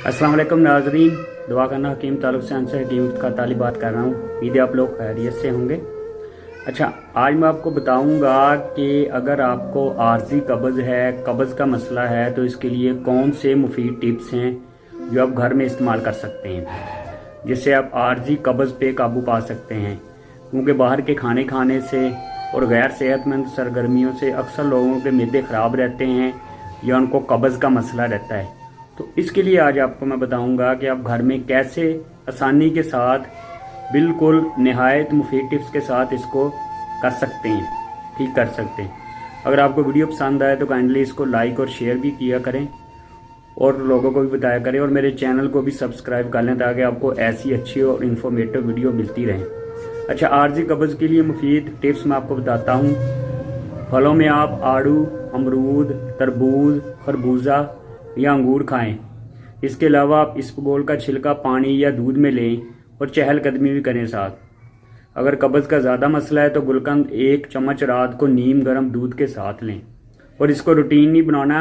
अस्सलाम वालेकुम नाजरीन, दुआ करना हकीम ताल्लुक से अंसर हकीम का ताली बात कर रहा हूँ। उम्मीद है आप लोग खैरियत से होंगे। अच्छा, आज मैं आपको बताऊंगा कि अगर आपको आर्जी कब्ज़ है, कब्ज़ का मसला है, तो इसके लिए कौन से मुफीद टिप्स हैं जो आप घर में इस्तेमाल कर सकते हैं, जिससे आप आर्जी कब्ज़ पे काबू पा सकते हैं। क्योंकि बाहर के खाने खाने से और गैर सेहतमंद सरगर्मियों से अक्सर लोगों के मैदे ख़राब रहते हैं या उनको कब्ज़ का मसला रहता है। तो इसके लिए आज आपको मैं बताऊंगा कि आप घर में कैसे आसानी के साथ बिल्कुल निहायत मुफीद टिप्स के साथ इसको कर सकते हैं, ठीक कर सकते हैं। अगर आपको वीडियो पसंद आए तो काइंडली इसको लाइक और शेयर भी किया करें और लोगों को भी बताया करें, और मेरे चैनल को भी सब्सक्राइब कर लें ताकि आपको ऐसी अच्छी और इन्फॉर्मेटिव वीडियो मिलती रहे। अच्छा, आर्जी कब्ज़ के लिए मुफीद टिप्स मैं आपको बताता हूँ। फलों में आप आड़ू, अमरूद, तरबूज, खरबूजा या अंगूर खाएं। इसके अलावा आप इसबगोल का छिलका पानी या दूध में लें और चहलकदमी भी करें साथ। अगर कब्ज़ का ज़्यादा मसला है तो गुलकंद 1 चम्मच रात को नीम गर्म दूध के साथ लें, और इसको रूटीन नहीं बनाना,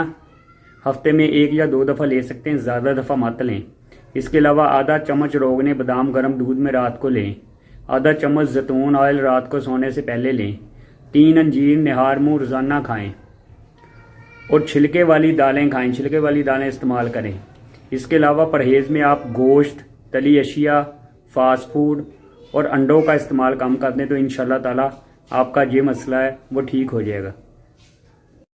हफ्ते में 1 या 2 दफ़ा ले सकते हैं, ज़्यादा दफ़ा मत लें। इसके अलावा आधा चम्मच रोगने बादाम गर्म दूध में रात को लें। आधा चम्मच जैतून ऑयल रात को सोने से पहले लें। 3 अंजीर निहार मुँह रोज़ाना खाएं और छिलके वाली दालें खाएं, छिलके वाली दालें इस्तेमाल करें। इसके अलावा परहेज़ में आप गोश्त, तली अशिया, फास्ट फूड और अंडों का इस्तेमाल कम कर दें तो इंशाल्लाह ताला आपका ये मसला है वो ठीक हो जाएगा।